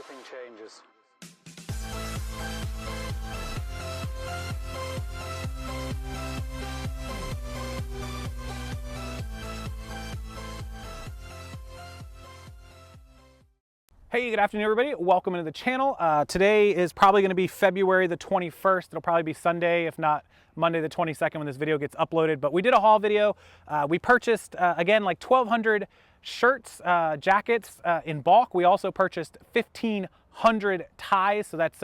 everything changes. Hey, good afternoon, everybody. Welcome into the channel. Today is probably going to be February the 21st. It'll probably be Sunday, if not Monday the 22nd when this video gets uploaded. But we did a haul video. We purchased, again, like 1,200 shirts, jackets in bulk. We also purchased 1,500 ties. So that's,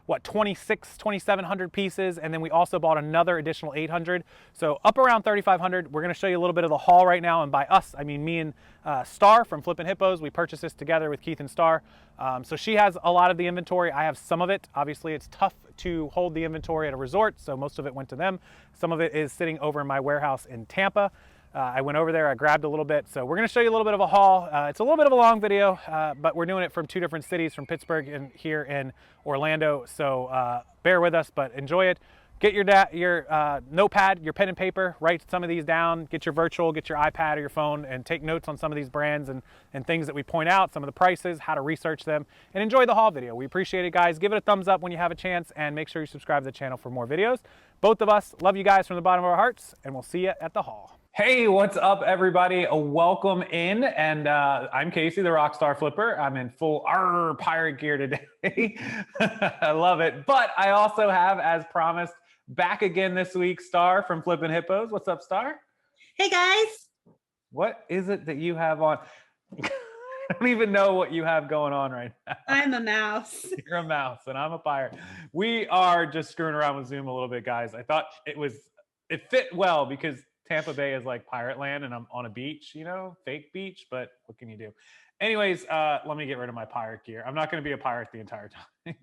what, 2,700 pieces. And then we also bought another additional 800. So up around 3,500. We're going to show you a little bit of the haul right now. And by us, I mean me and Star from Flippin' Hippos. We purchased this together with Keith and Star. So she has a lot of the inventory. I have some of it. Obviously, it's tough to hold the inventory at a resort, so most of it went to them. Some of it is sitting over in my warehouse in Tampa. I went over there, I grabbed a little bit. So we're gonna show you a little bit of a haul. It's a little bit of a long video, but we're doing it from two different cities, from Pittsburgh and here in Orlando. So bear with us, but enjoy it. Get your notepad, your pen and paper, write some of these down, get your virtual, get your iPad or your phone, and take notes on some of these brands and things that we point out, some of the prices, how to research them, and enjoy the haul video. We appreciate it, guys. Give it a thumbs up when you have a chance, and make sure you subscribe to the channel for more videos. Both of us love you guys from the bottom of our hearts, and we'll see you at the haul. Hey, what's up, everybody? Welcome in, and I'm Casey, the Rockstarflipper. I'm in full pirate gear today. I love it, but I also have, as promised, back again this week, Star from Flippin' Hippos. What's up, Star? Hey, guys. What is it that you have on? I don't even know what you have going on right now. I'm a mouse. You're a mouse, and I'm a pirate. We are just screwing around with Zoom a little bit, guys. I thought it fit well because Tampa Bay is like pirate land, and I'm on a beach, you know, fake beach, but what can you do? Anyways, let me get rid of my pirate gear. I'm not going to be a pirate the entire time.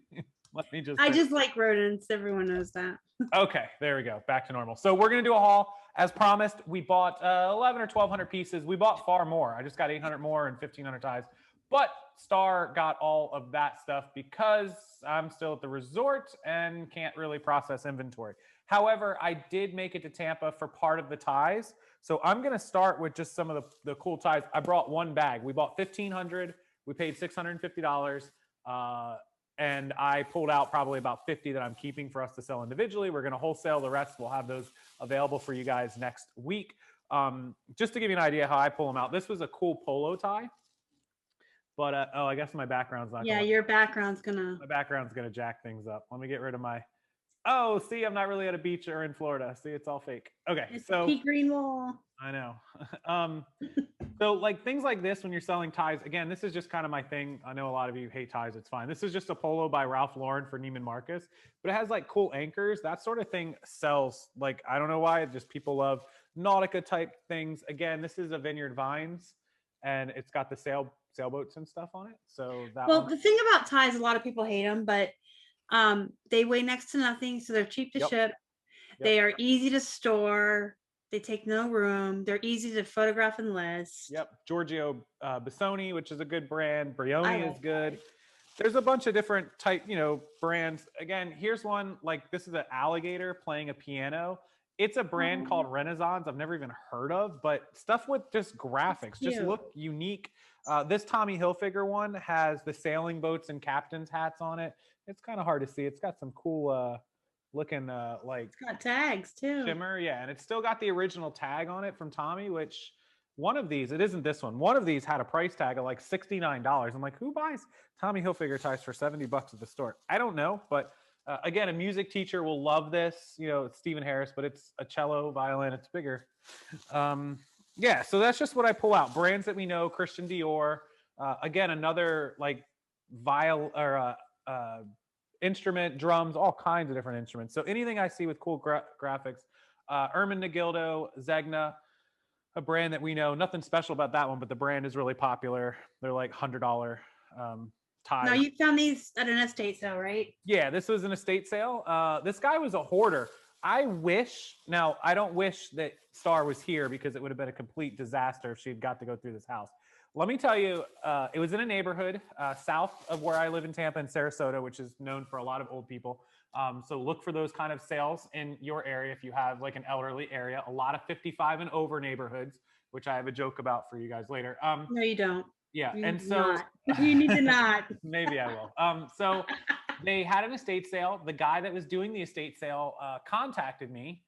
I just like rodents. Everyone knows that. Okay, there we go. Back to normal. So we're going to do a haul. As promised, we bought 11 or 1,200 pieces. We bought far more. I just got 800 more and 1,500 ties. But Star got all of that stuff because I'm still at the resort and can't really process inventory. However, I did make it to Tampa for part of the ties. So I'm going to start with just some of the cool ties. I brought one bag. We bought 1,500. We paid $650. And I pulled out probably about 50 that I'm keeping for us to sell individually. We're going to wholesale the rest. We'll have those available for you guys next week. Just to give you an idea how I pull them out, this was a cool polo tie. But, oh, I guess my background's not Yeah, your background's gonna... My background's going to jack things up. Let me get rid of my... Oh, see, I'm not really at a beach or in Florida. See, it's all fake. Okay, it's so... Pea green wall. I know. So like things like this, when you're selling ties, again, this is just kind of my thing. I know a lot of you hate ties. It's fine. This is just a polo by Ralph Lauren for Neiman Marcus, but it has like cool anchors. That sort of thing sells. Like, I don't know why. Just people love Nautica type things. Again, this is a Vineyard Vines, and it's got the sailboats and stuff on it. So that the thing about ties, a lot of people hate them, but they weigh next to nothing, so they're cheap to ship. They are easy to store. They take no room. They're easy to photograph and list. Yep. Giorgio Bissoni, which is a good brand. Brioni is good. There's a bunch of different type, brands. Again, here's one. Like, this is an alligator playing a piano. It's a brand called Renaissance. I've never even heard of, but stuff with just graphics just look unique. This Tommy Hilfiger one has the sailing boats and captain's hats on it. It's kind of hard to see. It's got some cool looking like it's got tags too, shimmer, and it's still got the original tag on it from Tommy, which one of these, it isn't this one of these had a price tag of like $69. I'm like, who buys Tommy Hilfiger ties for $70 at the store? I don't know, but again, a music teacher will love this. It's Stephen Harris, but it's a cello violin, it's bigger. Yeah, so that's just what I pull out. Brands that we know: Christian Dior, again, another like viol or instrument, drums, all kinds of different instruments. So anything I see with cool graphics, Ermenegildo, Zegna, a brand that we know. Nothing special about that one, but the brand is really popular. They're like $100 ties. Now you found these at an estate sale, right? Yeah, this was an estate sale. This guy was a hoarder. I don't wish that Star was here because it would have been a complete disaster if she'd got to go through this house. Let me tell you, it was in a neighborhood south of where I live in Tampa, in Sarasota, which is known for a lot of old people. So look for those kind of sales in your area if you have like an elderly area. A lot of 55 and over neighborhoods, which I have a joke about for you guys later. No, you don't. Yeah, You and do so not. You need to not. maybe I will. So they had an estate sale. The guy that was doing the estate sale contacted me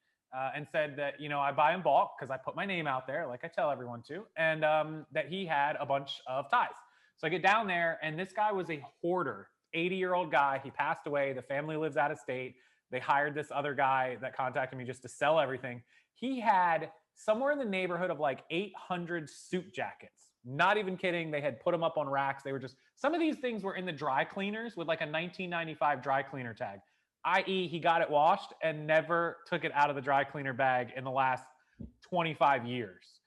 and said that, you know, I buy in bulk because I put my name out there, like I tell everyone to, and that he had a bunch of ties. So I get down there, and this guy was a hoarder, 80-year-old guy. He passed away. The family lives out of state. They hired this other guy that contacted me just to sell everything. He had somewhere in the neighborhood of like 800 suit jackets. Not even kidding. They had put them up on racks. They were just, some of these things were in the dry cleaners with like a 1995 dry cleaner tag, i.e., he got it washed and never took it out of the dry cleaner bag in the last 25 years.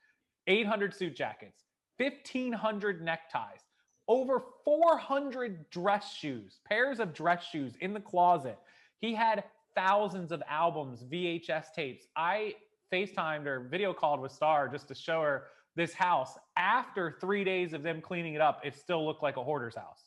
800 suit jackets, 1,500 neckties, over 400 dress shoes, pairs of dress shoes in the closet. He had thousands of albums, VHS tapes. I FaceTimed or video called with Star just to show her this house. After 3 days of them cleaning it up, it still looked like a hoarder's house.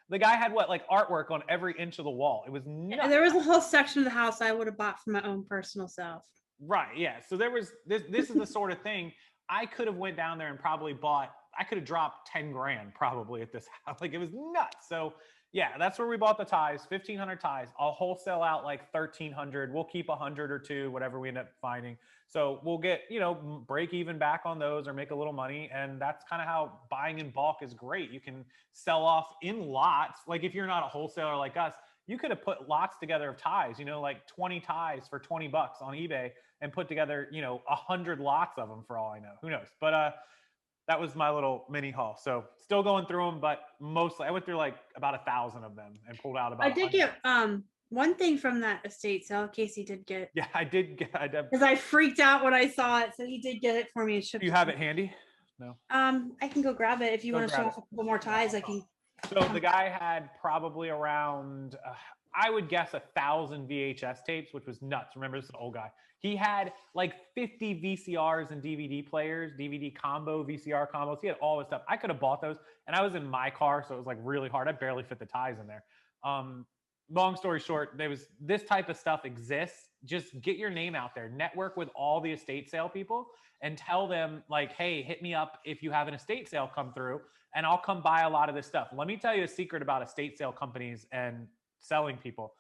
The guy had what, like artwork on every inch of the wall. It was nuts. There was a whole section of the house I would have bought for my own personal self. Right. Yeah. So there was this. This is the sort of thing I could have went down there and probably bought. I could have dropped 10 grand probably at this house. Like it was nuts. So yeah, that's where we bought the ties. 1,500 ties. I'll wholesale out like 1,300. We'll keep 100 or two, whatever we end up finding. So we'll get, you know, break even back on those or make a little money. And that's kind of how buying in bulk is great. You can sell off in lots. Like if you're not a wholesaler like us, you could have put lots together of ties, you know, like 20 ties for 20 bucks on eBay and put together, you know, 100 lots of them for all I know. Who knows? But that was my little mini haul. So still going through them, but mostly I went through like about 1,000 of them and pulled out about I did 100. get one thing from that estate sale. Casey did get. Yeah, I did get. Because I freaked out when I saw it, so he did get it for me and shipped. Do you have it handy? No. I can go grab it if you want to show off a couple more ties. I can. So the guy had probably around, I would guess 1,000 VHS tapes, which was nuts. Remember, this is an old guy. He had like 50 VCRs and DVD players, DVD combo, VCR combos. He had all this stuff. I could have bought those, and I was in my car, so it was like really hard. I barely fit the ties in there. Long story short, there was this type of stuff exists. Just get your name out there, network with all the estate sale people and tell them like, hey, hit me up if you have an estate sale come through and I'll come buy a lot of this stuff. Let me tell you a secret about estate sale companies and selling people.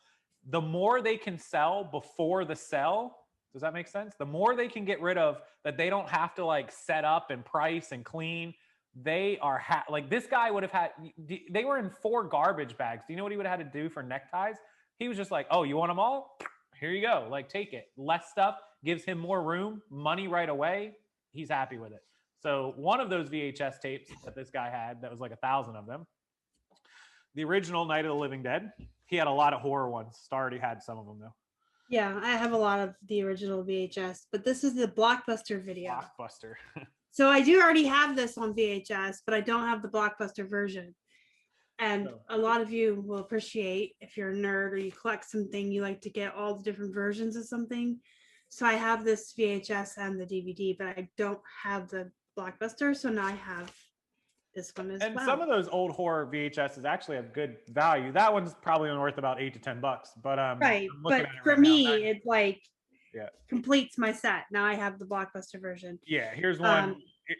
The more they can sell before the sell, does that make sense? The more they can get rid of that they don't have to like set up and price and clean. They are like this guy would have had, they were in 4 garbage bags. Do you know what he would have had to do for neckties? He was just like, oh, you want them all? Here you go. Like, take it. Less stuff gives him more room, money right away. He's happy with it. So one of those VHS tapes that this guy had, that was like 1,000 of them. The original Night of the Living Dead. He had a lot of horror ones. Star already had some of them though. Yeah, I have a lot of the original VHS, but this is the Blockbuster video. Blockbuster. So I do already have this on VHS, but I don't have the Blockbuster version. And a lot of you will appreciate if you're a nerd or you collect something, you like to get all the different versions of something. So I have this VHS and the DVD, but I don't have the Blockbuster. So now I have this one as well. And some of those old horror VHSs actually have good value. That one's probably worth about $8 to $10. But right. But for me, it like completes my set. Now I have the Blockbuster version. Yeah, here's one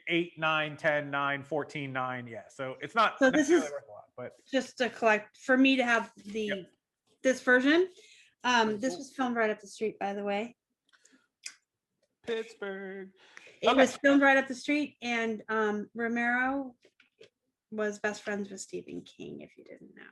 8, 9, 10, 9, 14, 9. Yeah, so it's not. So this is worth a lot, but just to collect for me to have the this version. This was filmed right up the street, by the way. Pittsburgh. It was filmed right up the street, and Romero was best friends with Stephen King, if you didn't know.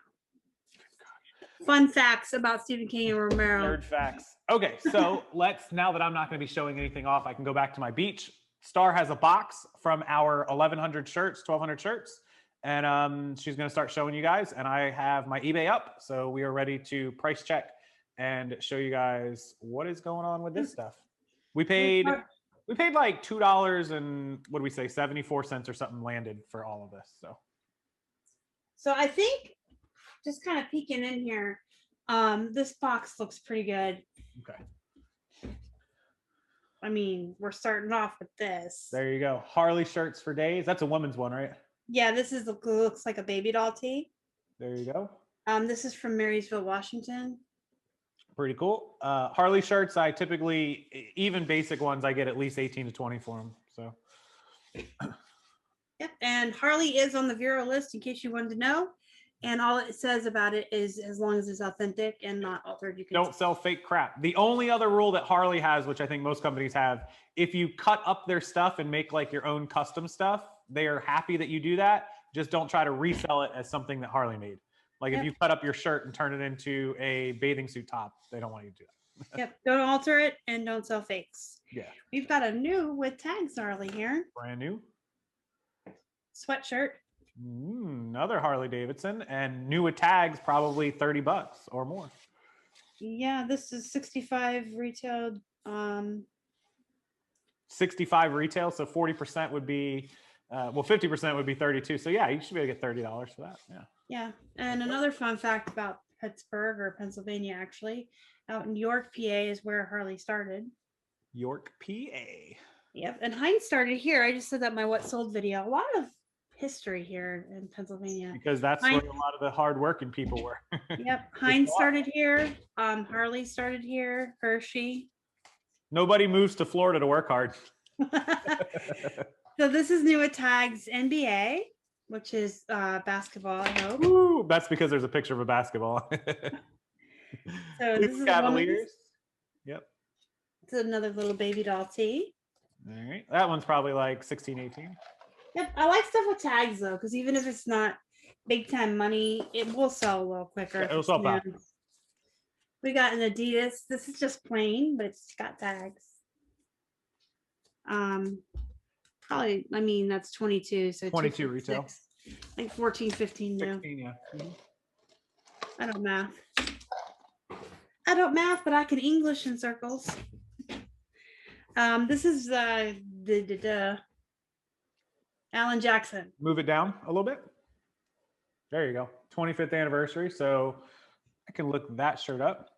Fun facts about Stephen King and Romero. Nerd facts. Okay, so now that I'm not going to be showing anything off, I can go back to my beach. Star has a box from our 1,100 shirts, 1,200 shirts, and she's going to start showing you guys, and I have my eBay up, so we are ready to price check and show you guys what is going on with this stuff. We paid like $2 and what do we say, 74 cents or something landed for all of this. So I think just kind of peeking in here, this box looks pretty good. Okay. I mean, we're starting off with this. There you go. Harley shirts for days. That's a woman's one, right? Yeah, this is looks like a baby doll tee. There you go. This is from Marysville, Washington. Pretty cool. Harley shirts, I typically, even basic ones, I get at least 18 to 20 for them. So Yep. And Harley is on the Vero list in case you wanted to know. And all it says about it is as long as it's authentic and not altered, you can Don't sell fake crap. The only other rule that Harley has, which I think most companies have, if you cut up their stuff and make like your own custom stuff, they are happy that you do that. Just don't try to resell it as something that Harley made. Like if you cut up your shirt and turn it into a bathing suit top, they don't want you to do that. Yep. Don't alter it and don't sell fakes. Yeah. We've got a new with tags Harley here. Brand new. Sweatshirt. Another Harley Davidson, and new with tags, probably $30 or more. Yeah, this is 65 retail. 65 retail, so 40% would be, well, 50% would be 32. So yeah, you should be able to get $30 for that. Yeah. Yeah, and another fun fact about Pittsburgh or Pennsylvania, actually, out in York, PA, is where Harley started. York, PA. Yep, and Heinz started here. I just said that in my what sold video. A lot of history here in Pennsylvania. Because that's where a lot of the hard-working people were. Yep, Heinz started here. Harley started here. Hershey. Nobody moves to Florida to work hard. So this is new with tags NBA, which is basketball, I hope. Ooh, that's because there's a picture of a basketball. So this is Cavaliers. Yep. It's another little baby doll tee. All right. That one's probably like 16, 18. Yep. I like stuff with tags though, because even if it's not big time money, it will sell a little quicker. Yeah, it'll sell fast. We got an Adidas. This is just plain, but it's got tags. Probably, I mean, that's 22. So 22 retail. Like 14, 15 now. 16, yeah. I don't math. But I can English in circles. This is Alan Jackson. Move it down a little bit. There you go. 25th anniversary. So I can look that shirt up.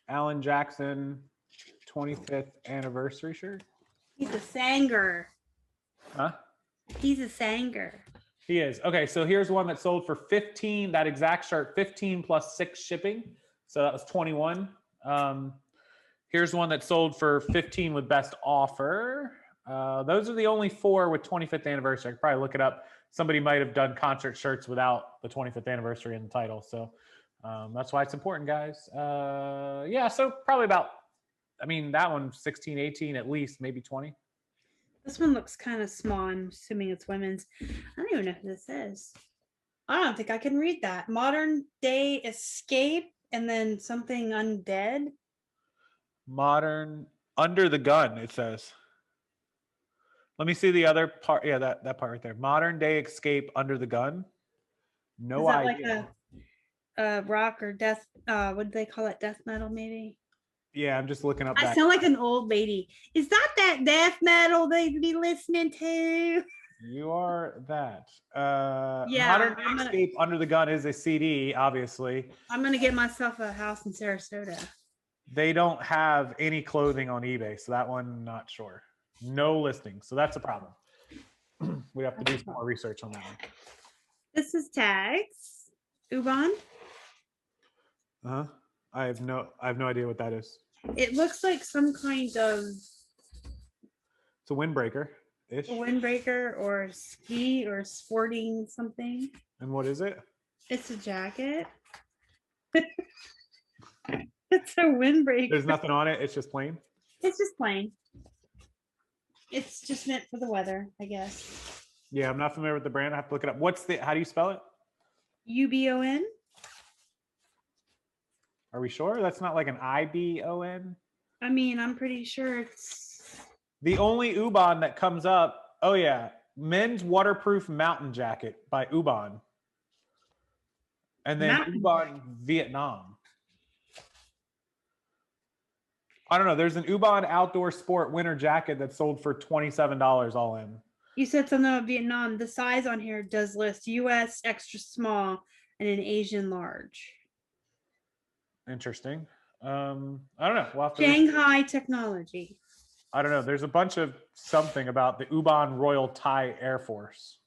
Alan Jackson 25th anniversary shirt. He's a sanger. Huh? He's a sanger. He is. Okay, so here's one that sold for 15, that exact shirt, 15 plus 6 shipping. So that was 21. Here's one that sold for 15 with best offer. Those are the only 4 with 25th anniversary. I could probably look it up. Somebody might have done concert shirts without the 25th anniversary in the title. So that's why it's important, guys. Yeah, so probably about, I mean, that one 16, 18 at least, maybe 20. This one looks kind of small. I'm assuming it's women's. I don't even know who this is. I don't think I can read that. Modern Day Escape and then something undead. Modern Under the Gun, it says. Let me see the other part. Yeah, that part right there. Modern Day Escape Under the Gun. No Is that idea. like a rock or death? What do they call it? Death metal, maybe. Yeah, I'm just looking up. I sound like an old lady. Is that death metal they'd be listening to? You are that. Yeah. Modern Day Escape Under the Gun is a CD, obviously. I'm gonna get myself a house in Sarasota. They don't have any clothing on eBay, so that one, not sure. No listing, so that's a problem. We have to do some more research on that one. This is tags. Ubon. Uh-huh. I have no idea what that is. It looks like some kind of It's a windbreaker-ish. a windbreaker or ski or sporting something. And what is it? It's a jacket. It's a windbreaker. There's nothing on it. It's just plain. It's just plain. It's just meant for the weather, I guess. Yeah, I'm not familiar with the brand. I have to look it up. How do you spell it? UBON. Are we sure? That's not like an IBON? I mean, I'm pretty sure it's... The only Ubon that comes up, oh yeah, men's waterproof mountain jacket by Ubon. And then Ubon Vietnam. I don't know. There's an Ubon outdoor sport winter jacket that sold for $27 all in. You said something about Vietnam. The size on here does list US extra small and an Asian large. Interesting. I don't know. We'll have to Shanghai technology. I don't know. There's a bunch of something about the Ubon Royal Thai Air Force.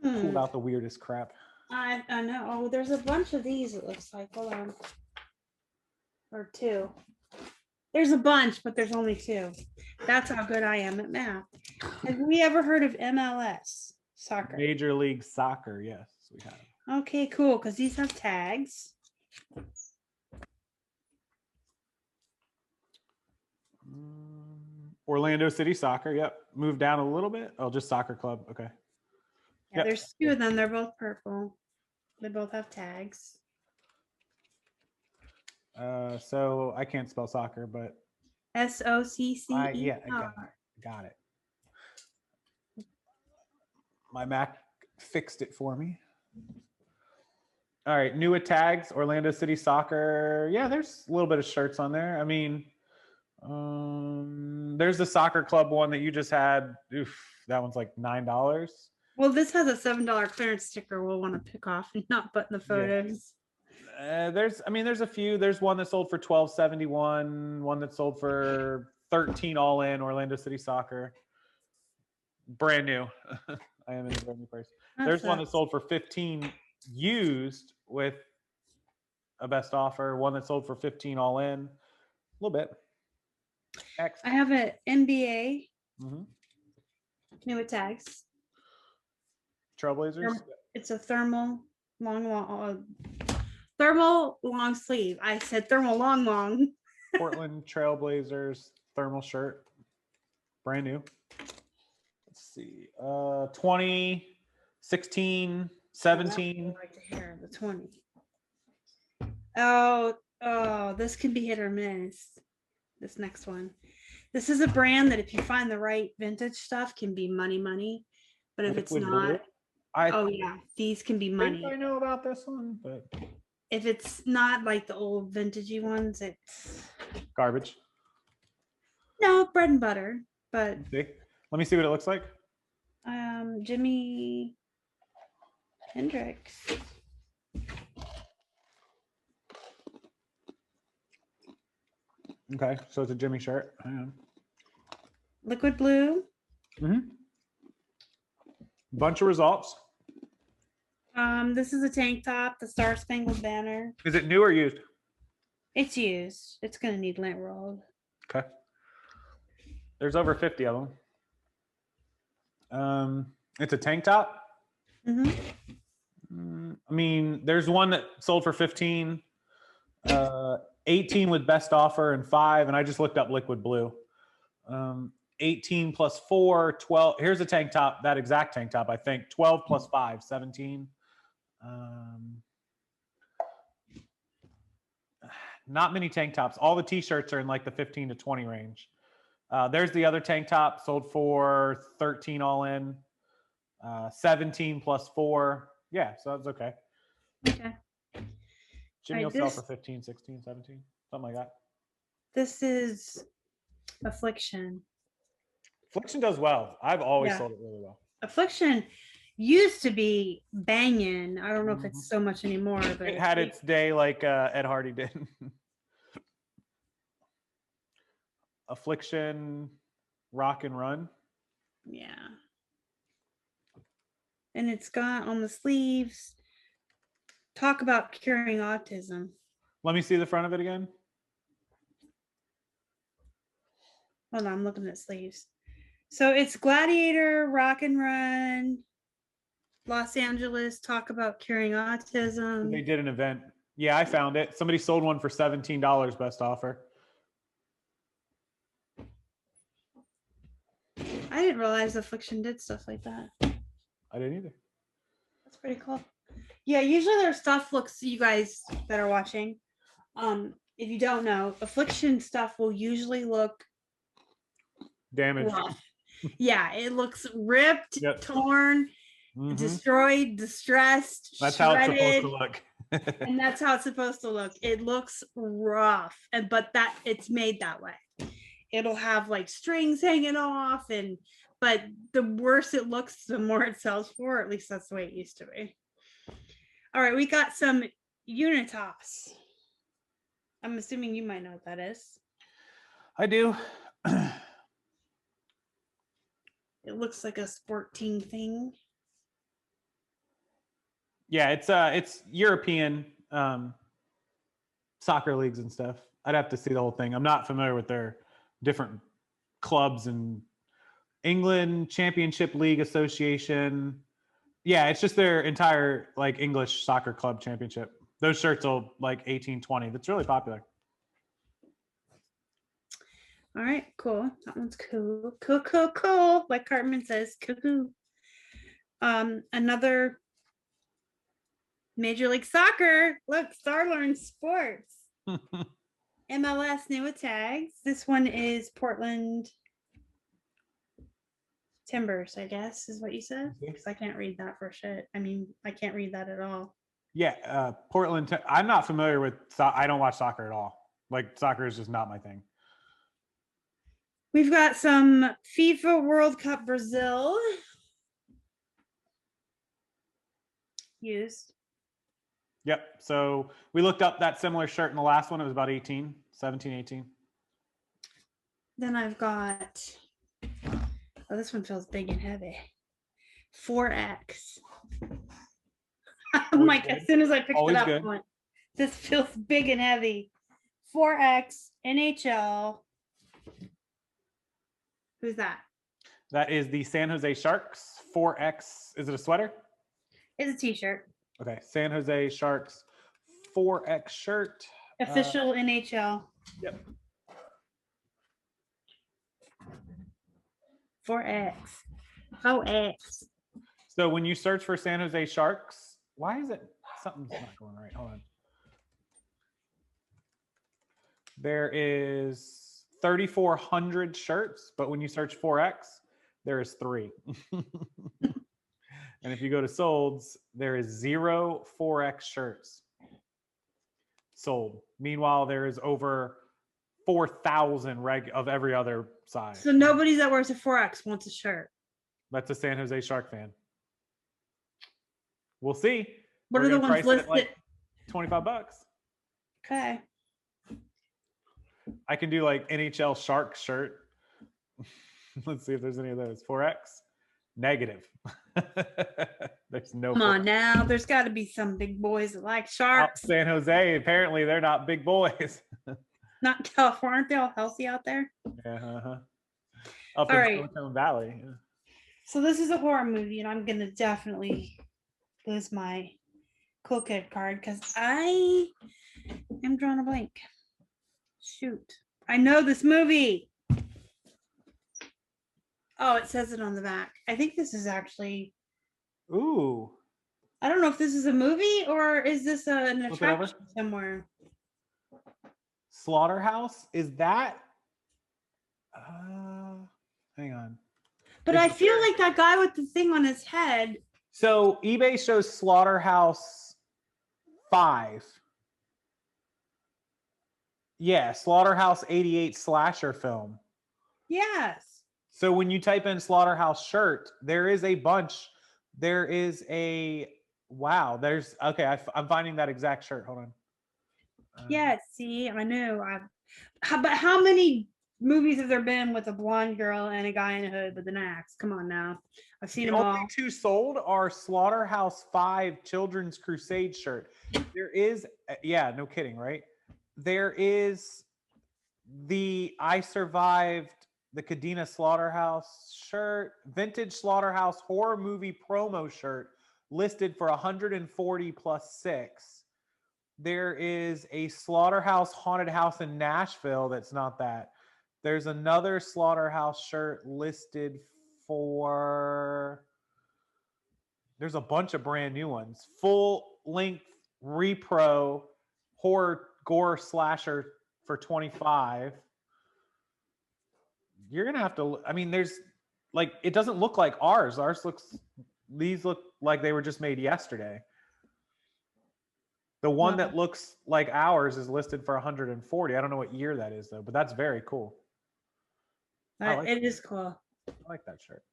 Pulled out the weirdest crap. I know. Oh, there's a bunch of these, it looks like. Hold on. Or 2. There's a bunch, but there's only 2. That's how good I am at math. Have we ever heard of MLS soccer? Major League Soccer, yes, we have. Okay, cool, because these have tags. Orlando City Soccer, yep. Moved down a little bit. Oh, just soccer club, okay. Yeah, yep. There's 2 of them. They're both purple. They both have tags. So I can't spell soccer, but SOCCER. Yeah, got it. My Mac fixed it for me. All right, newer tags, Orlando City Soccer. Yeah, there's a little bit of shirts on there. I mean, there's the soccer club one that you just had. Oof, that one's like $9. Well, this has a $7 clearance sticker we'll want to pick off and not put in the photos. Yeah. There's a few. There's one that sold for $12.71, one that sold for $13 all in, Orlando City Soccer. Brand new. I am in a brand new price. There's one that sold for $15 used with a best offer, one that sold for $15 all in. A little bit. Next. I have an NBA. New with tags. Trailblazers. It's a thermal long sleeve. I said thermal long. Portland Trailblazers thermal shirt. Brand new. Let's see. 20, 16, 17. Right to here, the 20. Oh, this can be hit or miss. This next one. This is a brand that if you find the right vintage stuff can be money. But if it's not, yeah, these can be money. I know about this one, but if it's not like the old vintagey ones, it's garbage. No, bread and butter. But let me see what it looks like. Jimi Hendrix. Okay, so it's a Jimmy shirt. Liquid blue. Bunch of results. This is a tank top, the Star Spangled Banner. Is it new or used? It's used. It's gonna need lint rolled. Okay. There's over 50 of them. It's a tank top. I mean, there's one that sold for 15, 18 with best offer and 5, and I just looked up liquid blue. 18 plus 4, 12. Here's a tank top, that exact tank top, I think. 12 plus 5, 17. Not many tank tops. All the t-shirts are in like the 15 to 20 range. There's the other tank top, sold for 13 all in. 17 plus 4. Yeah, so that's okay. Okay. Jimmy will sell for 15, 16, 17, something like that. This is Affliction. Affliction does well. I've always sold it really well. Affliction used to be banging. I don't know if it's so much anymore, but it had its day like Ed Hardy did. Affliction, Rock and Run. Yeah. And it's got on the sleeves, talk about curing autism. Let me see the front of it again. Hold on, I'm looking at sleeves. So it's Gladiator, Rock and Run, Los Angeles, talk about curing autism. They did an event. Yeah, I found it. Somebody sold one for $17 best offer. I didn't realize Affliction did stuff like that. I didn't either. That's pretty cool. Yeah, usually their stuff looks, you guys that are watching, if you don't know, Affliction stuff will usually look damaged. Rough. Yeah, it looks ripped, torn, destroyed, distressed, that's shredded, how it's supposed to look. And that's how it's supposed to look. It looks rough, but that it's made that way. It'll have like strings hanging off, but the worse it looks, the more it sells for. At least that's the way it used to be. All right, we got some Unitas. I'm assuming you might know what that is. I do. It looks like a sport team thing. Yeah, it's European soccer leagues and stuff. I'd have to see the whole thing. I'm not familiar with their different clubs and England Championship League Association. Yeah, it's just their entire like English soccer club championship. Those shirts will like 18, 20. That's really popular. All right, cool. That one's cool. Cool, cool, cool. Like Cartman says, cuckoo. Another Major League Soccer. Look, StarLearn Sports. MLS new tags. This one is Portland Timbers, I guess, is what you said. Because I can't read that for shit. I mean, I can't read that at all. Yeah, Portland. I'm not familiar with. I don't watch soccer at all. Like soccer is just not my thing. We've got some FIFA World Cup Brazil used. Yep. So we looked up that similar shirt in the last one. It was about 17, 18. Then I've got, oh, this one feels big and heavy. 4X. I'm like, as soon as I picked it up, I went, this feels big and heavy. 4X, NHL. Who's that? That is the San Jose Sharks 4X. Is it a sweater? It's a t-shirt. Okay, San Jose Sharks 4X shirt. Official NHL. Yep. 4X. 4X. So when you search for San Jose Sharks, why is it something's not going right? Hold on. There is 3,400 shirts, but when you search 4X, there is 3. And if you go to solds, there is 0 4X shirts sold. Meanwhile, there is over 4,000 of every other size. So nobody that wears a 4X wants a shirt. That's a San Jose Shark fan. We'll see. What are the ones listed? Like $25. Okay. I can do like NHL Shark shirt. Let's see if there's any of those. 4X. Negative. There's no. Come on now. There's got to be some big boys that like sharks. Out San Jose, apparently they're not big boys. Not California. Aren't they all healthy out there? Yeah. Up all in right. Silicon Valley. Yeah. So this is a horror movie, and I'm gonna definitely lose my cool kid card because I am drawing a blank. Shoot. I know this movie. Oh, it says it on the back. I think this is actually. Ooh. I don't know if this is a movie or is this an attraction somewhere. Slaughterhouse? Is that? Hang on. But I feel like that guy with the thing on his head. So eBay shows Slaughterhouse 5. Yeah, Slaughterhouse 88 slasher film. Yes. So when you type in Slaughterhouse shirt, there is a bunch. There is a, wow, there's, okay, I'm finding that exact shirt. Hold on. Yeah, see, I know. But how many movies have there been with a blonde girl and a guy in a hood with an axe? Come on now. I've seen them all. The only 2 sold are Slaughterhouse 5 Children's Crusade shirt. There is, yeah, no kidding, right? There is the I Survived the Kadena Slaughterhouse shirt, vintage Slaughterhouse horror movie promo shirt listed for 140 plus 6. There is a Slaughterhouse haunted house in Nashville that's not that. There's another Slaughterhouse shirt listed for, there's a bunch of brand new ones. Full length repro horror gore slasher for 25. You're gonna have to, I mean, there's like, it doesn't look like ours. These look like they were just made yesterday. The one that looks like ours is listed for 140. I don't know what year that is though, but that's very cool. It is cool. I like that shirt.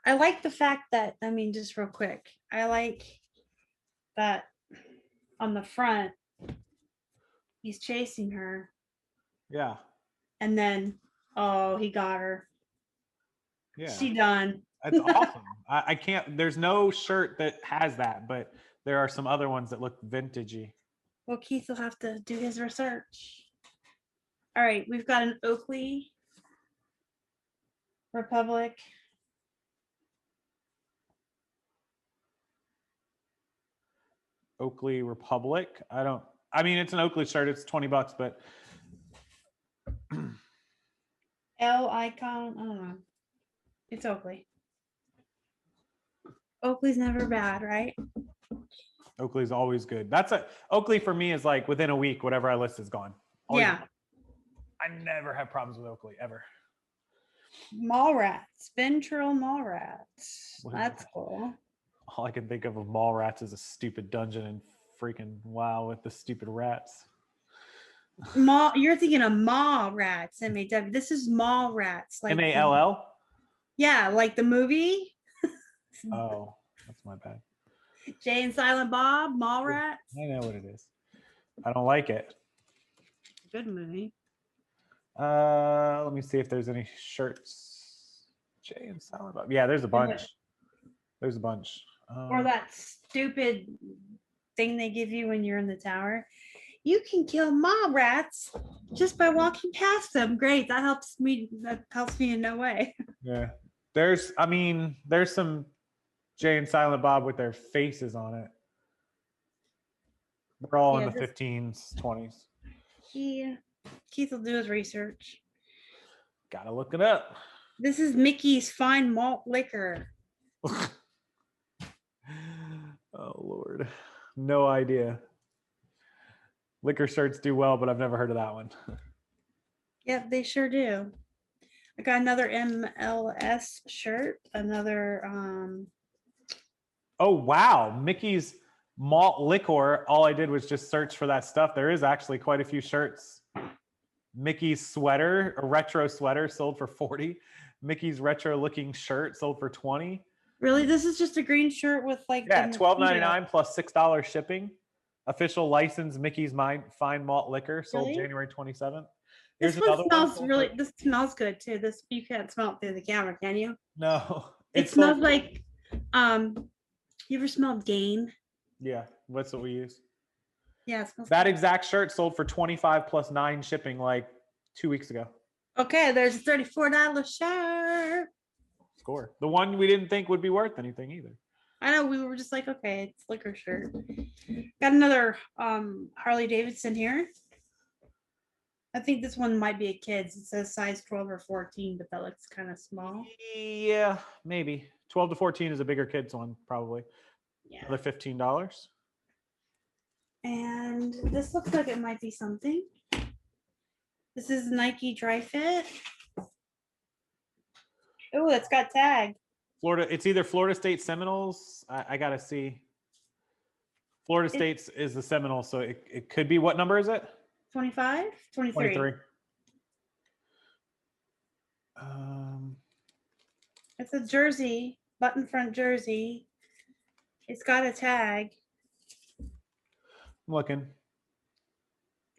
I like the fact that, I mean, just real quick, I like that on the front, he's chasing her. Yeah. And then, oh, he got her. Yeah. She done. That's awesome. I can't, there's no shirt that has that, but there are some other ones that look vintagey. Well, Keith will have to do his research. All right, we've got an Oakley Republic. Oakley Republic. I mean, it's an Oakley shirt. It's $20, but L icon. I don't know. It's Oakley. Oakley's never bad, right? Oakley's always good. Oakley for me is like within a week, whatever I list is gone. Always Yeah. gone. I never have problems with Oakley ever. Mall rats. Ventral mall rats. What is That's that? cool. All I can think of mall rats is a stupid dungeon and freaking WoW with the stupid rats. Mall. You're thinking of mall rats. MAW. This is mall rats. Like MALL? yeah, like the movie. Oh, that's my bad. Jay and Silent Bob. Mall rats. I know what it is. I don't like it. Good movie. Let me see if there's any shirts. Jay and Silent Bob. Yeah, there's a bunch. There's a bunch. Or that stupid thing they give you when you're in the tower. You can kill mob rats just by walking past them. Great. That helps me. That helps me in no way. Yeah. There's some Jay and Silent Bob with their faces on it. They're all in the 15s, 20s. Keith will do his research. Gotta look it up. This is Mickey's fine malt liquor. Oh Lord. No idea. Liquor shirts do well, but I've never heard of that one. Yep, they sure do. I got another MLS shirt. Another Oh wow, Mickey's malt liquor. All I did was just search for that stuff. There is actually quite a few shirts. Mickey's sweater, a retro sweater, sold for $40. Mickey's retro looking shirt sold for $20. Really, this is just a green shirt with like $12.99 plus $6 shipping. Official license Mickey's Fine Malt Liquor sold January 27th. Here's this one smells one. really. This smells good too. This you can't smell it through the camera, can you? No. It smells like. You ever smelled Gain? Yeah, that's what we use. Yeah, it smells that good. exact shirt sold for $25 plus $9 shipping like 2 weeks ago. Okay, there's a $34 shirt. Score. The one we didn't think would be worth anything either. I know, we were just like, okay, it's liquor shirt. Got another Harley Davidson here. I think this one might be a kid's. It says size 12 or 14, but that looks kind of small. Yeah, maybe. 12 to 14 is a bigger kid's one, probably. Yeah. Another $15. And this looks like it might be something. This is Nike Dry Fit. Oh, it's got tag. Florida, it's either Florida State Seminoles. I gotta see. Florida State is the Seminoles, so it could be. What number is it? 25? 23. 23. It's a jersey, button front jersey. It's got a tag. I'm looking.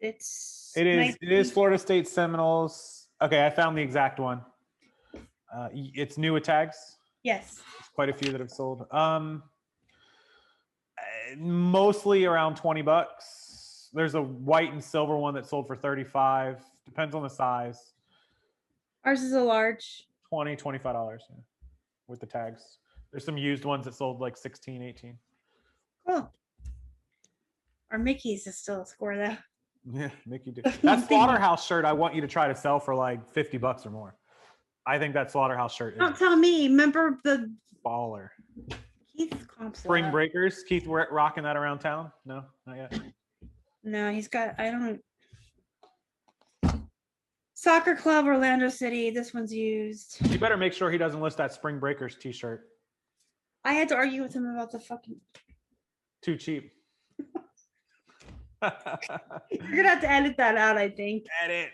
It is Florida State Seminoles. Okay, I found the exact one. It's new with tags. Yes. There's quite a few that have sold. Mostly around $20. There's a white and silver one that sold for $35. Depends on the size. Ours is a large. $25 with the tags. There's some used ones that sold like $16, $18. Cool. Our Mickey's is still a score though. Yeah, Mickey did. That Slaughterhouse shirt I want you to try to sell for like $50 or more. I think that Slaughterhouse shirt Don't tell me. Remember the baller. Keith's comp Spring Breakers. Keith rocking that around town? No, not yet. No, he's got, I don't know. Soccer Club, Orlando City. This one's used. You better make sure he doesn't list that Spring Breakers t-shirt. I had to argue with him about the fucking. Too cheap. You're gonna have to edit that out, I think. Edit.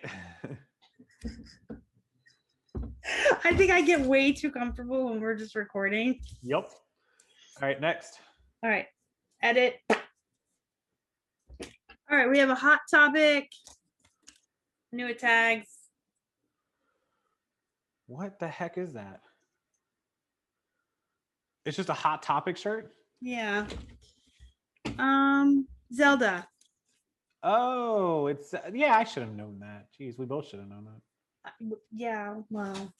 I think I get way too comfortable when we're just recording. Yep. All right, next. All right, edit. All right, we have a hot topic. New tags. What the heck is that? It's just a Hot Topic shirt? Yeah. Zelda. Oh, it's yeah. I should have known that. Jeez, we both should have known that. Yeah, well,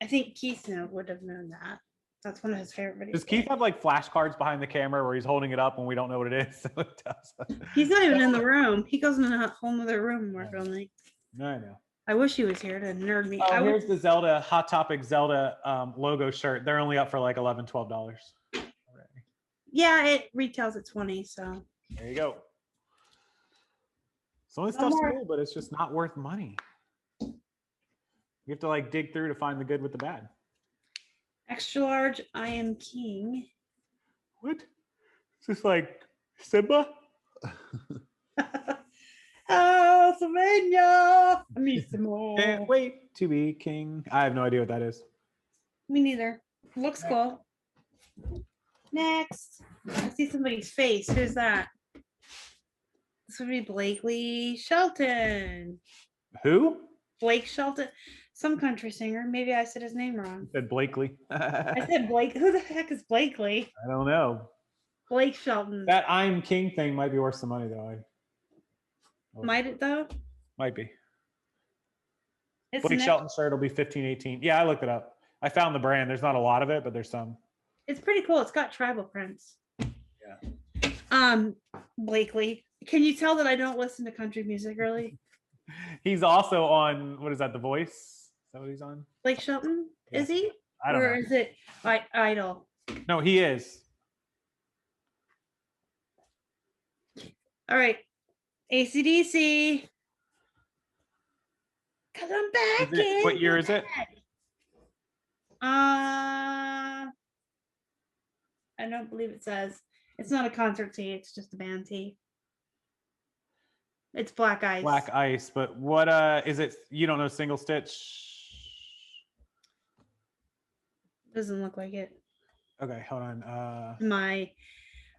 I think Keith would have known that. That's one of his favorite videos. Does Keith have like flashcards behind the camera where he's holding it up when we don't know what it is? So it does. He's not even in the room. He goes in a whole other room and we're filming. I know. I wish he was here to nerd me. Oh, here's the Zelda Hot Topic Zelda logo shirt. They're only up for like $11, $12. Yeah, it retails at 20. So there you go. Some of the stuff's cool, but it's just not worth money. You have to like dig through to find the good with the bad. Extra large, I am king. What? Is this like Simba? Oh, Sylvania! I need some more. Can't wait to be king. I have no idea what that is. Me neither. Looks cool. Next, I see somebody's face. Who's that? This would be Blakely Shelton. Who? Blake Shelton. Some country singer. Maybe I said his name wrong. You said Blakely. I said Blake. Who the heck is Blakely? I don't know. Blake Shelton. That I'm king thing might be worth some money though. Might it though? Might be. It's Blake Shelton shirt will be 15, 18. Yeah, I looked it up. I found the brand. There's not a lot of it, but there's some. It's pretty cool. It's got tribal prints. Yeah. Blakely. Can you tell that I don't listen to country music really? He's also on, what is that, The Voice? Is that what he's on? Blake Shelton? Yeah. Is he? I don't know. Or is it Idol? No, he is. All right. AC/DC. Cause I'm back in. What year is it? I don't believe it says. It's not a concert tee. It's just a band tee. It's Black Ice. Black Ice, but what is it? You don't know single stitch? Doesn't look like it. Okay, hold on. My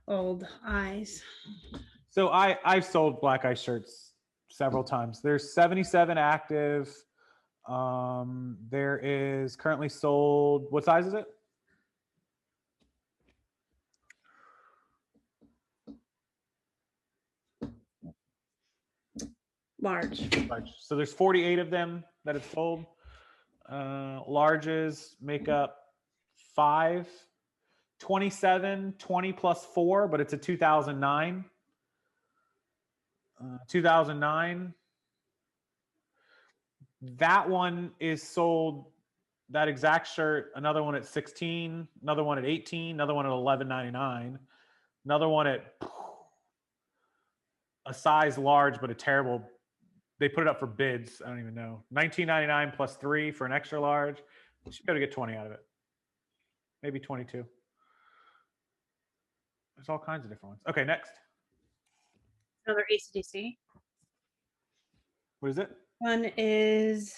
old eyes. So I've sold Black Ice shirts several times. There's 77 active. There is currently sold. What size is it? Large. So there's 48 of them that have sold. Larges make up 5, 27, 20 plus 4, but it's a 2009. 2009. That one is sold, that exact shirt, another one at 16, another one at 18, another one at $11.99, another one at a size large, but a terrible, they put it up for bids. I don't even know. $19.99 plus 3 for an extra large. You should be able to get 20 out of it. Maybe 22. There's all kinds of different ones. Okay, next. Another AC/DC. What is it? One is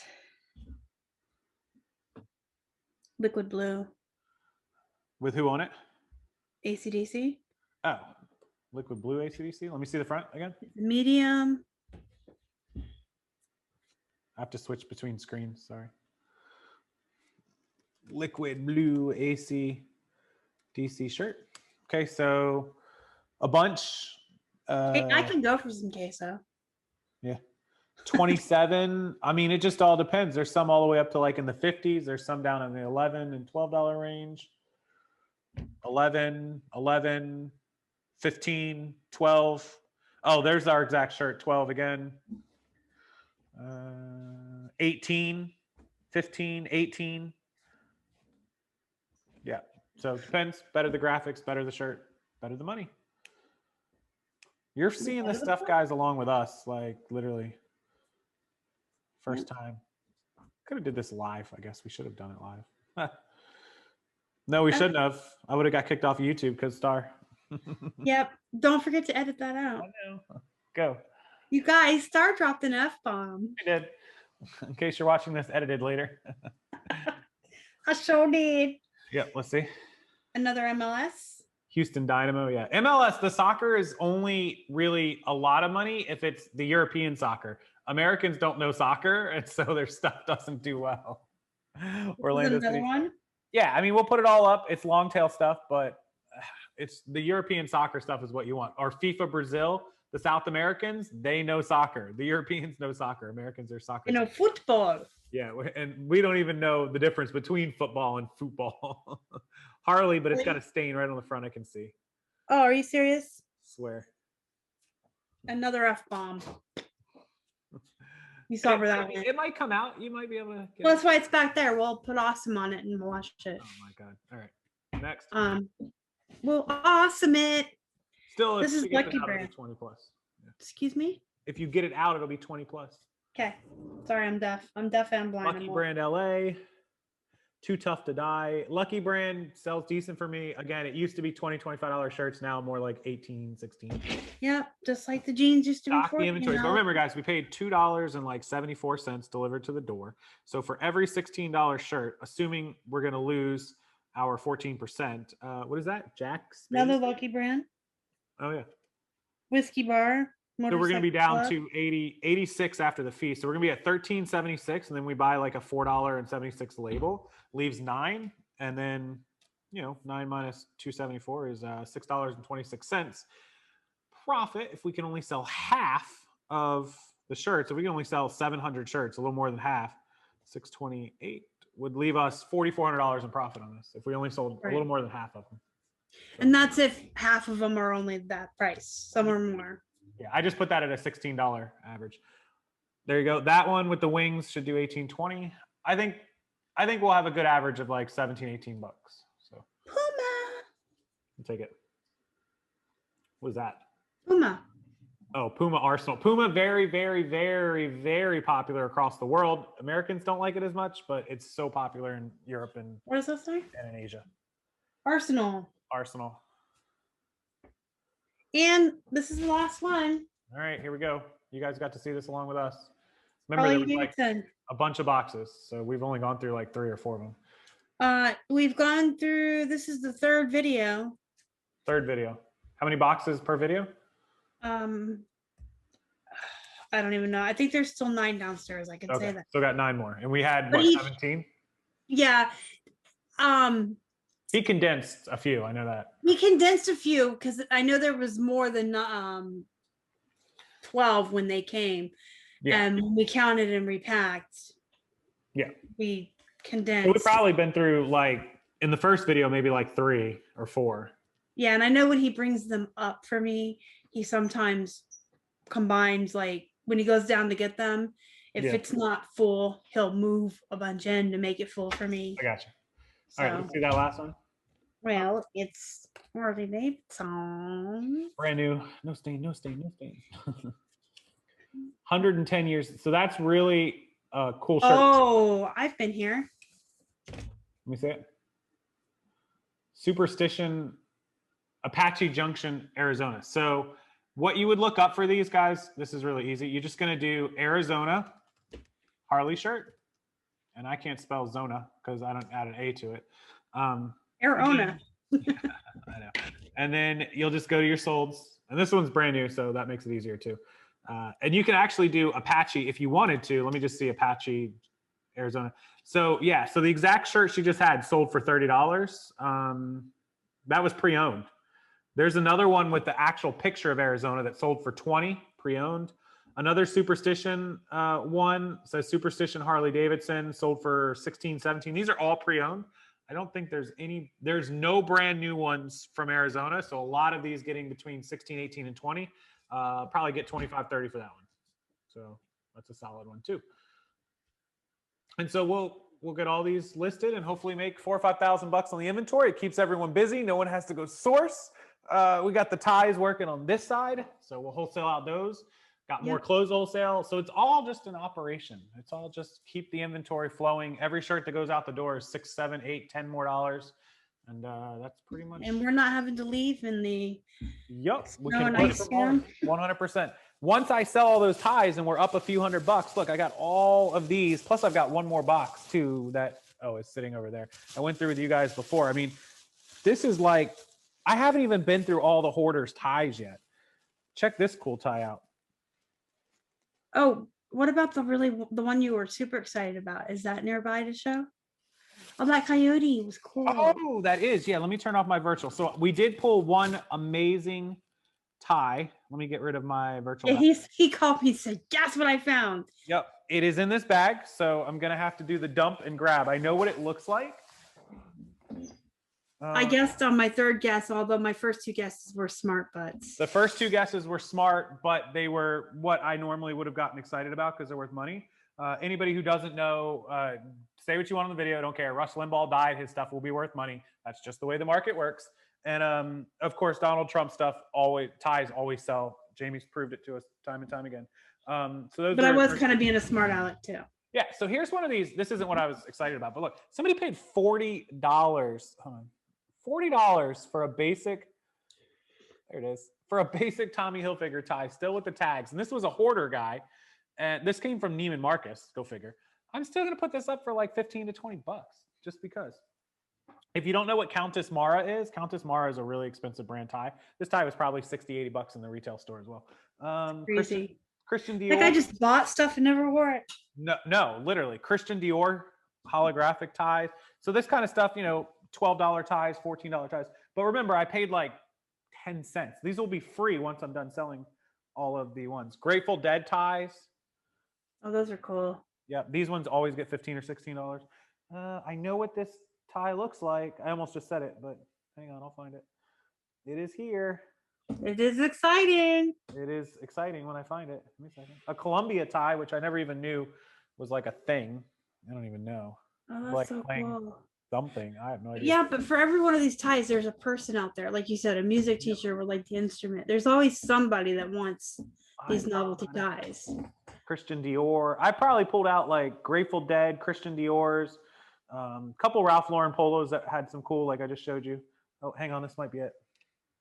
liquid blue. With who on it? AC/DC. Oh, liquid blue AC/DC. Let me see the front again. Medium. I have to switch between screens. Sorry. Liquid blue AC/DC shirt. Okay, so a bunch. Hey, I can go for some queso. Yeah. 27. I mean, it just all depends. There's some all the way up to like in the 50s. There's some down in the $11 and $12 range. 11, 11, 15, 12. Oh, there's our exact shirt. 12 again. 18, 15, 18. Yeah. So it depends. Better the graphics, better the shirt, better the money. You're seeing this stuff, guys, along with us, like literally. First time. Could have did this live. I guess we should have done it live. No, we shouldn't have. I would have got kicked off of YouTube because Star. Yep. Don't forget to edit that out. I know. Go. You guys, Star dropped an F-bomb. I did. In case you're watching this edited later. I sure did. Yep, let's see. Another MLS. Houston Dynamo, yeah. MLS, the soccer is only really a lot of money if it's the European soccer. Americans don't know soccer, and so their stuff doesn't do well. Orlando Another City. one. Yeah, I mean, we'll put it all up. It's long tail stuff, but it's the European soccer stuff is what you want. Or FIFA Brazil. The South Americans, they know soccer. The Europeans know soccer. Americans are soccer. You know, football. Yeah, and we don't even know the difference between football and football. Harley, but it's got a stain right on the front I can see. Oh, are you serious? Swear. Another F-bomb. You saw where that went. It might come out. You might be able to get Well, that's why it's back there. We'll put awesome on it and we'll watch it. Oh my god. All right. Next. We'll awesome it. Still, this is Lucky Brand. Brand. 20 plus. Yeah. Excuse me? If you get it out, it'll be 20 plus. Okay. Sorry, I'm deaf. I'm deaf and blind. Lucky Brand LA. Too tough to die. Lucky Brand sells decent for me. Again, it used to be $20, $25 shirts. Now more like 18, 16. Yep, just like the jeans used to be. Stock the inventory. But remember, guys, we paid $2.74 delivered to the door. So for every $16 shirt, assuming we're going to lose our 14%, what is that? Jack's? Another Lucky Brand. Oh yeah. Whiskey bar. So we're going to be down to 86 after the fee. So we're going to be at $13.76, and then we buy like a $4.76 label, leaves $9, and then 9 minus $2.74 is $6.26 profit. If we can only sell half of the shirts, if we can only sell 700 shirts, a little more than half, 628 would leave us $4,400 in profit on this. If we only sold a little more than half of them. So, and that's if half of them are only that price. Some are more. Yeah, I just put that at a $16 average. There you go. That one with the wings should do 18, 20. I think we'll have a good average of like 17, 18 bucks. So Puma. I'll take it. What was that? Puma. Oh, Puma Arsenal. Puma, very, very, very, very popular across the world. Americans don't like it as much, but it's so popular in Europe and what does that say? And in Asia. Arsenal. And this is the last one. All right, here we go. You guys got to see this along with us. Remember, there was like a bunch of boxes, so we've only gone through like 3 or 4 of them. We've gone through. This is the third video. Third video. How many boxes per video? I don't even know. I think there's still 9 downstairs. I can say that. So got 9 more, and we had what, 17? Yeah. He condensed a few. I know that. We condensed a few because I know there was more than 12 when they came. Yeah. And when we counted and repacked. Yeah. We condensed. So we've probably been through, like, in the first video, maybe like 3 or 4. Yeah, and I know when he brings them up for me, he sometimes combines, like, when he goes down to get them, if it's not full, he'll move a bunch in to make it full for me. I gotcha. So, all right, let's see that last one. Well, it's Harley Davidson. Brand new. No stain, no stain, no stain. 110 years. So that's really a cool shirt. Oh, I've been here. Let me see it. Superstition, Apache Junction, Arizona. So what you would look up for these guys, this is really easy. You're just going to do Arizona Harley shirt. And I can't spell Zona because I don't add an A to it. Arizona. Yeah, I know. And then you'll just go to your solds. And this one's brand new, so that makes it easier too. And you can actually do Apache if you wanted to. Let me just see Apache, Arizona. So yeah, so the exact shirt she just had sold for $30. That was pre-owned. There's another one with the actual picture of Arizona that sold for $20, pre-owned. Another Superstition one says Superstition Harley Davidson, sold for $16, $17. These are all pre-owned. I don't think there's no brand new ones from Arizona. So a lot of these getting between 16, 18, and 20. Probably get 25, 30 for that one. So that's a solid one too. And so we'll get all these listed and hopefully make $4,000 or $5,000 on the inventory. It keeps everyone busy. No one has to go source. We got the ties working on this side, so we'll wholesale out those. Got more clothes wholesale. So it's all just an operation. It's all just keep the inventory flowing. Every shirt that goes out the door is $6, $7, $8, $10 more. And that's pretty much. And we're not having to leave in the. Yep. We can work from home 100%. Once I sell all those ties and we're up a few $100, look, I got all of these. Plus I've got one more box too that, it's sitting over there. I went through with you guys before. I mean, this is like, I haven't even been through all the hoarders ties yet. Check this cool tie out. Oh, what about the one you were super excited about? Is that nearby to show? Oh, that coyote was cool. Oh, that is. Yeah, let me turn off my virtual. So we did pull one amazing tie. Let me get rid of my virtual. Yeah, he called me and said, "Guess what I found?" Yep, it is in this bag, so I'm gonna have to do the dump and grab. I know what it looks like. I guessed on my third guess, although my first two guesses were smart butts. The first two guesses were smart, but they were what I normally would have gotten excited about because they're worth money. Anybody who doesn't know, say what you want on the video. Don't care. Rush Limbaugh died. His stuff will be worth money. That's just the way the market works. And of course, Donald Trump stuff ties always sell. Jamie's proved it to us time and time again. But I was kind of being a smart aleck too. Yeah. So here's one of these. This isn't what I was excited about, but look, somebody paid $40. Hold on. $40 for a basic. There it is. For a basic Tommy Hilfiger tie, still with the tags. And this was a hoarder guy. And this came from Neiman Marcus. Go figure. I'm still going to put this up for like 15 to 20 bucks just because. If you don't know what Countess Mara is a really expensive brand tie. This tie was probably 60, 80 bucks in the retail store as well. Crazy. Christian Dior. Like I just bought stuff and never wore it. No, literally. Christian Dior holographic ties. So this kind of stuff, you know, $12 ties, $14 ties. But remember, I paid like 10 cents. These will be free once I'm done selling all of the ones. Grateful Dead ties. Oh, those are cool. Yeah, these ones always get $15 or $16. I know what this tie looks like. I almost just said it, but hang on, I'll find it. It is here. It is exciting. It is exciting when I find it. Give me a second. A Columbia tie, which I never even knew was like a thing. I don't even know. Oh, that's like so cool. Something. I have no idea. Yeah, but for every one of these ties, there's a person out there. Like you said, a music teacher would like the instrument. There's always somebody that wants these novelty ties. Christian Dior. I probably pulled out like Grateful Dead, Christian Dior's, couple Ralph Lauren polos that had some cool, like I just showed you. Oh, hang on, this might be it.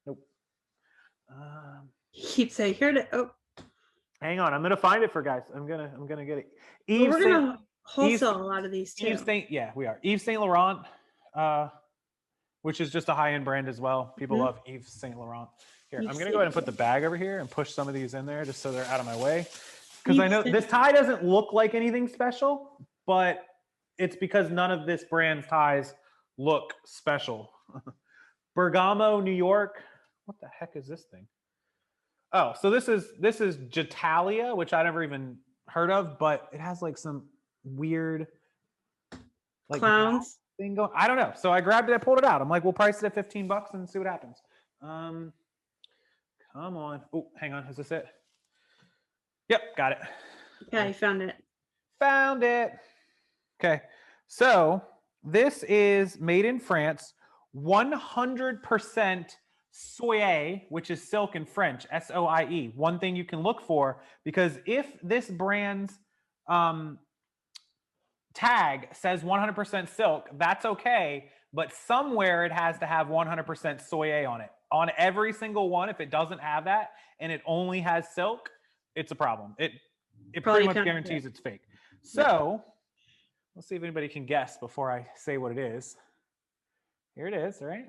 Nope. Keep saying here to hang on, I'm gonna find it for guys. I'm gonna get it. Well, we're gonna wholesale a lot of these too. Yeah, we are. Yves Saint Laurent, which is just a high-end brand as well. People love Yves Saint Laurent. Here, I'm gonna go ahead and put the bag over here and push some of these in there just so they're out of my way. Because I know this tie doesn't look like anything special, but it's because none of this brand's ties look special. Bergamo, New York. What the heck is this thing? Oh, so this is Jatalia, which I never even heard of, but it has like some weird like clowns thing going. I don't know. So I grabbed it, I pulled it out. I'm like, we'll price it at $15 and see what happens. Come on. Oh, hang on. Is this it? Yep, got it. Okay, found it. Found it. Okay, so this is made in France, 100% soie, which is silk in French, S-O-I-E. One thing you can look for, because if this brand's tag says 100% silk, that's okay, but somewhere it has to have 100% soie on it. On every single one, if it doesn't have that and it only has silk, it's a problem. It pretty much guarantees it's fake. So let's see if anybody can guess before I say what it is. Here it is, right?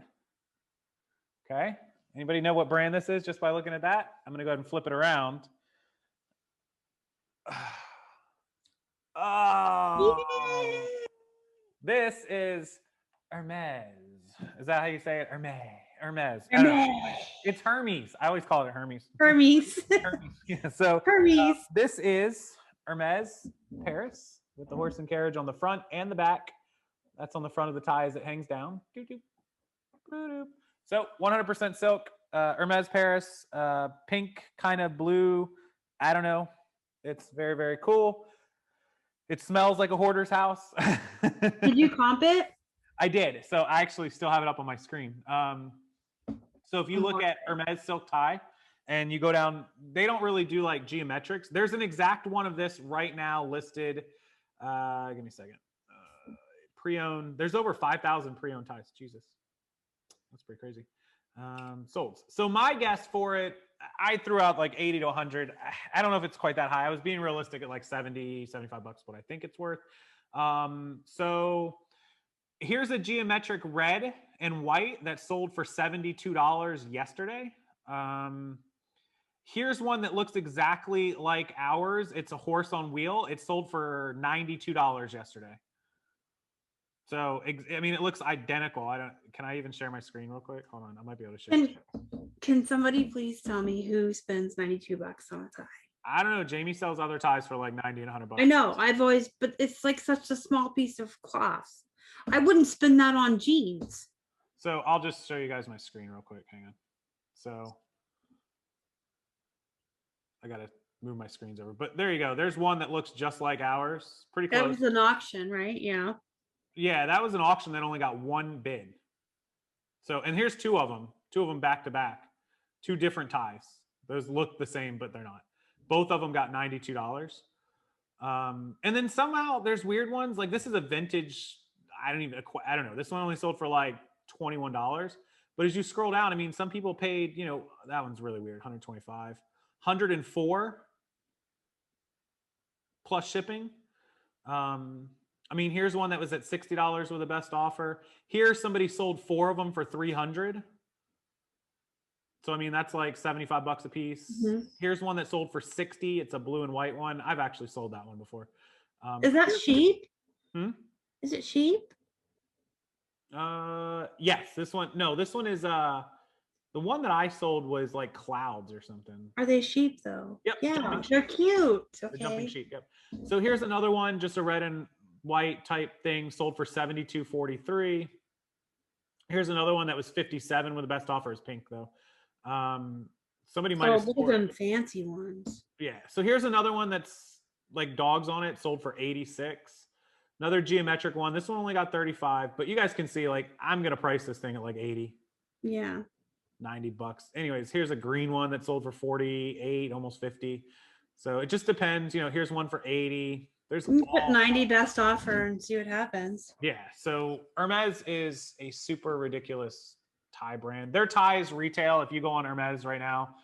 Okay. Anybody know what brand this is just by looking at that? I'm going to go ahead and flip it around. Oh, this is Hermes. Is that how you say it? Hermes. It's Hermes. I always call it Hermes. Hermes. Yeah, so Hermes. This is Hermes Paris with the horse and carriage on the front and the back. That's on the front of the tie as it hangs down. So 100% silk, Hermes Paris, pink, kind of blue. I don't know. It's very, very cool. It smells like a hoarder's house. Did you comp it? I did. So I actually still have it up on my screen. So if you look at Hermes Silk Tie and you go down, they don't really do like geometrics. There's an exact one of this right now listed. Give me a second. Pre-owned. There's over 5,000 pre-owned ties. Jesus. That's pretty crazy. Sold. So my guess for it, I threw out like 80 to 100. I don't know if it's quite that high. I was being realistic at like 70, 75 bucks, what I think it's worth. So here's a geometric red and white that sold for $72 yesterday. Here's one that looks exactly like ours. It's a horse on wheel. It sold for $92 yesterday. So, I mean, it looks identical. Can I even share my screen real quick? Hold on. I might be able to share. Can somebody please tell me who spends $92 on a tie? I don't know. Jamie sells other ties for like 90 and $100. I know. But it's like such a small piece of cloth. I wouldn't spend that on jeans. So I'll just show you guys my screen real quick. Hang on. So I got to move my screens over. But there you go. There's one that looks just like ours. Pretty close. That was an auction, right? Yeah. Yeah, that was an auction that only got one bid. So, and here's two of them back to back. Two different ties. Those look the same, but they're not. Both of them got $92. And then somehow there's weird ones. Like this is a vintage. I don't know. This one only sold for like $21. But as you scroll down, I mean, some people paid, you know, that one's really weird. 125, 104 plus shipping. I mean, here's one that was at $60 with the best offer. Here, somebody sold 4 of them for $300. So, I mean, that's like 75 bucks a piece. Mm-hmm. Here's one that sold for 60. It's a blue and white one. I've actually sold that one before. Is that sheep? Is it sheep? Yes, this one. No, this one is the one that I sold was like clouds or something. Are they sheep though? Yep. Yeah, they're cute. Okay. The jumping sheep. Yep. So here's another one, just a red and white type thing, sold for $72.43. Here's another one that was $57 with the best offer is pink though. Somebody might have look at them fancy ones. Yeah. So here's another one that's like dogs on it, sold for $86. Another geometric one. This one only got $35, but you guys can see like I'm gonna price this thing at like 80. Yeah. 90 bucks. Anyways, here's a green one that sold for 48, almost 50. So it just depends. You know, here's one for 80. There's put 90 best offer and see what happens. Yeah. So Hermes is a super ridiculous tie brand. Their ties retail, if you go on Hermes right now,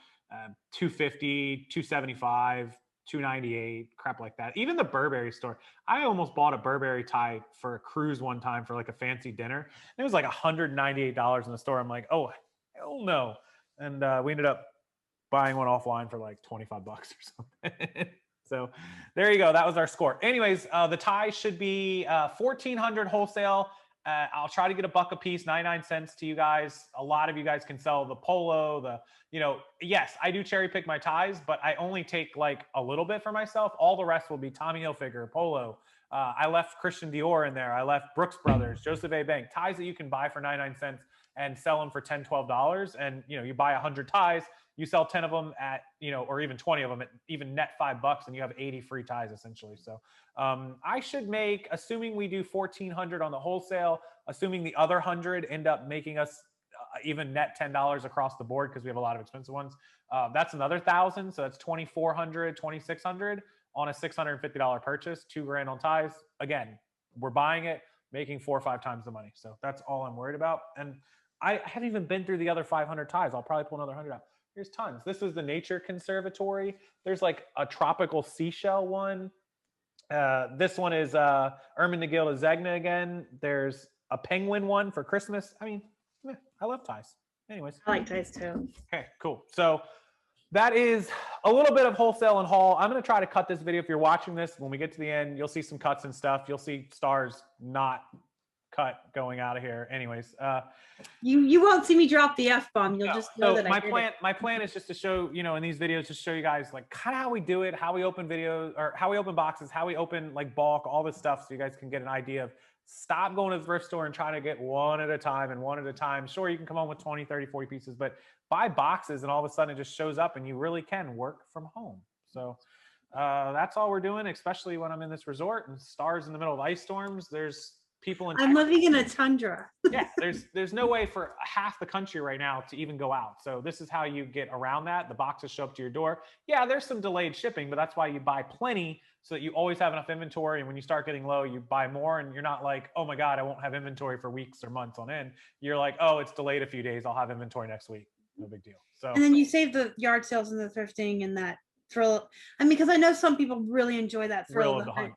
$250, $275, $298, crap like that. Even the Burberry store. I almost bought a Burberry tie for a cruise one time for like a fancy dinner. It was like $198 in the store. I'm like, oh, hell no. And we ended up buying one offline for like 25 bucks or something. So there you go. That was our score. Anyways, the tie should be $1,400 wholesale. I'll try to get $1 a piece, 99 cents to you guys. A lot of you guys can sell the polo, yes, I do cherry pick my ties, but I only take like a little bit for myself. All the rest will be Tommy Hilfiger, polo. I left Christian Dior in there. I left Brooks Brothers, Joseph A. Bank, ties that you can buy for 99 cents and sell them for $10, $12. And, you buy 100 ties, you sell 10 of them at, or even 20 of them at even net $5 and you have 80 free ties essentially. So I should make, assuming we do 1,400 on the wholesale, assuming the other 100 end up making us even net $10 across the board because we have a lot of expensive ones. That's another 1,000. So that's 2,400, 2,600 on a $650 purchase, $2,000 on ties. Again, we're buying it, making 4 or 5 times the money. So that's all I'm worried about. And I haven't even been through the other 500 ties. I'll probably pull another 100 out. Here's tons. This is the Nature Conservatory. There's like a tropical seashell one. This one is Ermenegilda Zegna again. There's a penguin one for Christmas. I mean, I love ties. Anyways. I like ties too. Okay, cool. So that is a little bit of wholesale and haul. I'm going to try to cut this video. If you're watching this, when we get to the end, you'll see some cuts and stuff. You'll see stars not cut going out of here. Anyways, you won't see me drop the F-bomb. You'll just know that my plan is just to show, in these videos, just show you guys like kind of how we do it, how we open videos or how we open boxes, how we open like bulk, all this stuff. So you guys can get an idea of stop going to the thrift store and trying to get one at a time. Sure, you can come home with 20, 30, 40 pieces, but buy boxes and all of a sudden it just shows up and you really can work from home. So that's all we're doing, especially when I'm in this resort and stars in the middle of ice storms. There's people in I'm living in a tundra. Yeah, there's no way for half the country right now to even go out. So this is how you get around that. The boxes show up to your door. Yeah, there's some delayed shipping, but that's why you buy plenty so that you always have enough inventory. And when you start getting low, you buy more and you're not like, oh my God, I won't have inventory for weeks or months on end. You're like, oh, it's delayed a few days. I'll have inventory next week. No big deal. So and then you save the yard sales and the thrifting and that thrill. I mean, because I know some people really enjoy that thrill of the hunt.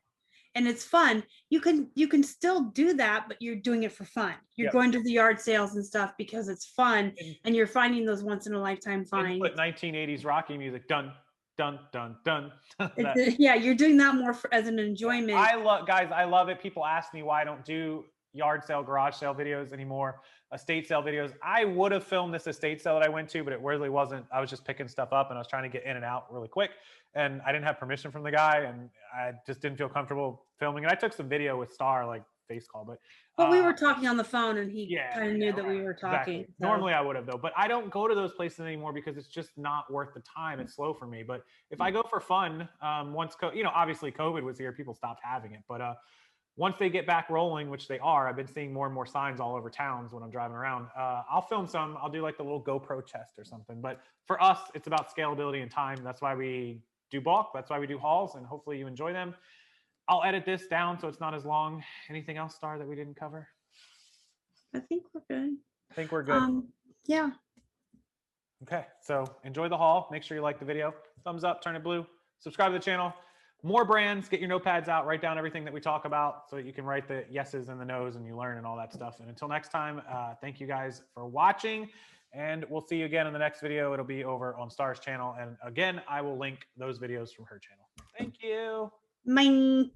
And it's fun. You can still do that, but you're doing it for fun. You're going to the yard sales and stuff because it's fun, and you're finding those once in a lifetime finds. Put 1980s Rocky music, dun dun dun dun. Yeah, you're doing that more as an enjoyment. I love it. People ask me why I don't do yard sale, garage sale videos anymore, estate sale videos. I would have filmed this estate sale that I went to, but it really wasn't. I was just picking stuff up and I was trying to get in and out really quick. And I didn't have permission from the guy and I just didn't feel comfortable filming. And I took some video with Star, like face call, but we were talking on the phone and he kind of knew that we were talking. Exactly. So. Normally I would have though, but I don't go to those places anymore because it's just not worth the time. It's slow for me. But if I go for fun, once, obviously COVID was here, people stopped having it. But once they get back rolling, which they are, I've been seeing more and more signs all over towns when I'm driving around. I'll film some. I'll do like the little GoPro chest or something. But for us, it's about scalability and time. That's why we do bulk. That's why we do hauls, and hopefully you enjoy them. I'll edit this down so it's not as long. Anything else, Star, that we didn't cover? I think we're good. I think we're good. Yeah. Okay, so enjoy the haul. Make sure you like the video. Thumbs up, turn it blue. Subscribe to the channel. More brands, get your notepads out, write down everything that we talk about so that you can write the yeses and the nos and you learn and all that stuff. And until next time, thank you guys for watching. And we'll see you again in the next video. It'll be over on Star's channel. And again, I will link those videos from her channel. Thank you. Mine.